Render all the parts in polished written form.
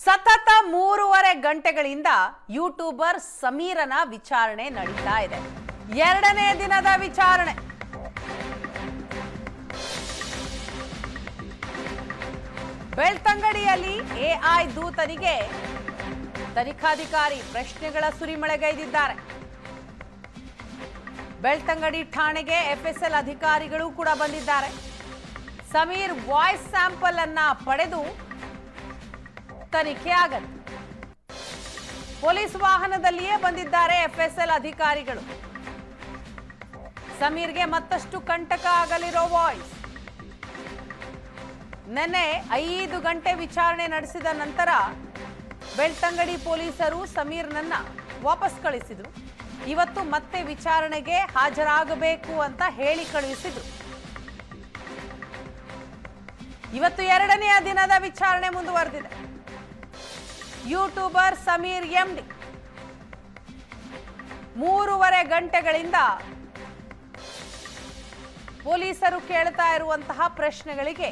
ಸತತ 3.5 ಗಂಟೆಗಳಿಂದ ಯೂಟ್ಯೂಬರ್ ಸಮೀರನ ವಿಚಾರಣೆ ನಡೀತಾ ಇದೆ. ಎರಡನೇ ದಿನದ ವಿಚಾರಣೆ. ಬೆಳ್ತಂಗಡಿಯಲ್ಲಿ ಎಐ ದೂತನಿಗೆ ತನಿಖಾಧಿಕಾರಿ ಪ್ರಶ್ನೆಗಳ ಸುರಿಮಳೆಗೈದಿದ್ದಾರೆ. ಬೆಳ್ತಂಗಡಿ ಠಾಣೆಗೆ ಎಫ್ಎಸ್ಎಲ್ ಅಧಿಕಾರಿಗಳು ಕೂಡ ಬಂದಿದ್ದಾರೆ. ಸಮೀರ್ ವಾಯ್ಸ್ ಸ್ಯಾಂಪಲ್ ಅನ್ನ ಪಡೆದು ತನಿಖೆ ಆಗತ್ತೆ. ಪೊಲೀಸ್ ವಾಹನದಲ್ಲಿಯೇ ಬಂದಿದ್ದಾರೆ ಎಫ್ಎಸ್ಎಲ್ ಅಧಿಕಾರಿಗಳು. ಸಮೀರ್ಗೆ ಮತ್ತಷ್ಟು ಕಂಟಕ ಆಗಲಿರೋ ವಾಯ್ಸ್. ನಿನ್ನೆ 5 ಗಂಟೆ ವಿಚಾರಣೆ ನಡೆಸಿದ ನಂತರ ಬೆಳ್ತಂಗಡಿ ಪೊಲೀಸರು ಸಮೀರ್ನನ್ನ ವಾಪಸ್ ಕಳಿಸಿದ್ರು. ಇವತ್ತು ಮತ್ತೆ ವಿಚಾರಣೆಗೆ ಹಾಜರಾಗಬೇಕು ಅಂತ ಹೇಳಿ ಕಳುಹಿಸಿದ್ರು. ಇವತ್ತು ಎರಡನೆಯ ದಿನದ ವಿಚಾರಣೆ ಮುಂದುವರೆದಿದೆ. ಯೂಟ್ಯೂಬರ್ ಸಮೀರ್ ಎಂಡಿ 3.5 ಗಂಟೆಗಳಿಂದ ಪೊಲೀಸರು ಕೇಳ್ತಾ ಇರುವಂತಹ ಪ್ರಶ್ನೆಗಳಿಗೆ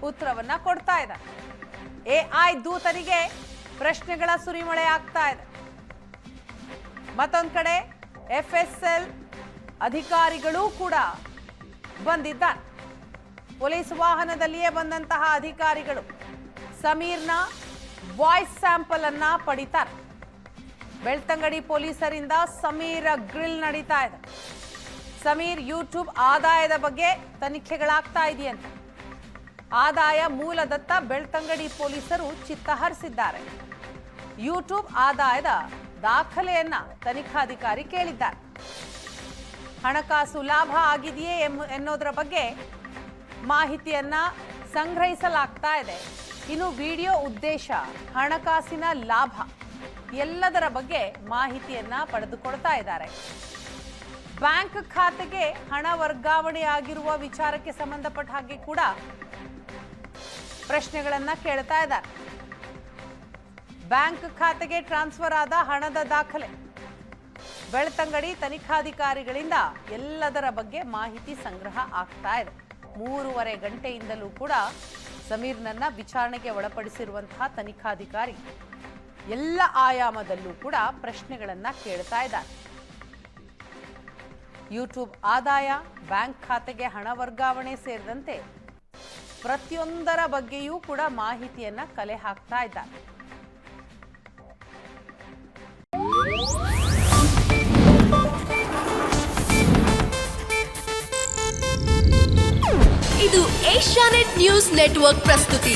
ಉತ್ತರವನ್ನ ಕೊಡ್ತಾ ಇದ್ದಾರೆ. ಎಐ ದೂತನಿಗೆ ಪ್ರಶ್ನೆಗಳ ಸುರಿಮಳೆ ಆಗ್ತಾ ಇದೆ. ಮತ್ತೊಂದು ಕಡೆ ಎಫ್ಎಸ್ಎಲ್ ಅಧಿಕಾರಿಗಳು ಕೂಡ ಬಂದಿದ್ದಾರೆ. ಪೊಲೀಸ್ ವಾಹನದಲ್ಲಿಯೇ ಬಂದಂತಹ ಅಧಿಕಾರಿಗಳು ಸಮೀರ್ನ ವಾಯ್ಸ್ ಸ್ಯಾಂಪಲ್ ಅನ್ನ ಪಡಿತಾರೆ. ಬೆಳ್ತಂಗಡಿ ಪೊಲೀಸರಿಂದ ಸಮೀರ್ ಗ್ರಿಲ್ ನಡೀತಾ ಇದೆ. ಸಮೀರ್ ಯೂಟ್ಯೂಬ್ ಆದಾಯದ ಬಗ್ಗೆ ತನಿಖೆಗಳಾಗ್ತಾ ಇದೆಯಂತೆ. ಆದಾಯ ಮೂಲದತ್ತ ಬೆಳ್ತಂಗಡಿ ಪೊಲೀಸರು ಚಿತ್ತ ಹರಿಸಿದ್ದಾರೆ. ಯೂಟ್ಯೂಬ್ ಆದಾಯದ ದಾಖಲೆಯನ್ನ ತನಿಖಾಧಿಕಾರಿ ಕೇಳಿದ್ದಾರೆ. ಹಣಕಾಸು ಲಾಭ ಆಗಿದೆಯೇ ಎನ್ನೋದರ ಬಗ್ಗೆ ಮಾಹಿತಿಯನ್ನ ಸಂಗ್ರಹಿಸಲಾಗ್ತಾ ಇದೆ. ಇನ್ನು ವಿಡಿಯೋ ಉದ್ದೇಶ, ಹಣಕಾಸಿನ ಲಾಭ ಎಲ್ಲದರ ಬಗ್ಗೆ ಮಾಹಿತಿಯನ್ನ ಪಡೆದುಕೊಳ್ತಾ ಇದ್ದಾರೆ. ಬ್ಯಾಂಕ್ ಖಾತೆಗೆ ಹಣ ವರ್ಗಾವಣೆ ಆಗಿರುವ ವಿಚಾರಕ್ಕೆ ಸಂಬಂಧಪಟ್ಟ ಹಾಗೆ ಕೂಡ ಪ್ರಶ್ನೆಗಳನ್ನ ಕೇಳ್ತಾ ಇದ್ದಾರೆ. ಬ್ಯಾಂಕ್ ಖಾತೆಗೆ ಟ್ರಾನ್ಸ್ಫರ್ ಆದ ಹಣದ ದಾಖಲೆ, ಬೆಳ್ತಂಗಡಿ ತನಿಖಾಧಿಕಾರಿಗಳಿಂದ ಎಲ್ಲದರ ಬಗ್ಗೆ ಮಾಹಿತಿ ಸಂಗ್ರಹ ಆಗ್ತಾ ಇದೆ. 3.5 ಗಂಟೆಯಿಂದಲೂ ಕೂಡ ಸಮೀರ್ನನ್ನ ವಿಚಾರಣೆಗೆ ಒಳಪಡಿಸಿರುವಂತಹ ತನಿಖಾಧಿಕಾರಿ ಎಲ್ಲ ಆಯಾಮದಲ್ಲೂ ಕೂಡ ಪ್ರಶ್ನೆಗಳನ್ನ ಕೇಳ್ತಾ ಇದ್ದಾರೆ. ಯೂಟ್ಯೂಬ್ ಆದಾಯ, ಬ್ಯಾಂಕ್ ಖಾತೆಗೆ ಹಣ ವರ್ಗಾವಣೆ ಸೇರಿದಂತೆ ಪ್ರತಿಯೊಂದರ ಬಗ್ಗೆಯೂ ಕೂಡ ಮಾಹಿತಿಯನ್ನ ಕಲೆ ಹಾಕ್ತಾ ಇದ್ದಾರೆ. ಇದು ಏಷ್ಯಾನೆಟ್ ನ್ಯೂಸ್ ನೆಟ್ವರ್ಕ್ ಪ್ರಸ್ತುತಿ.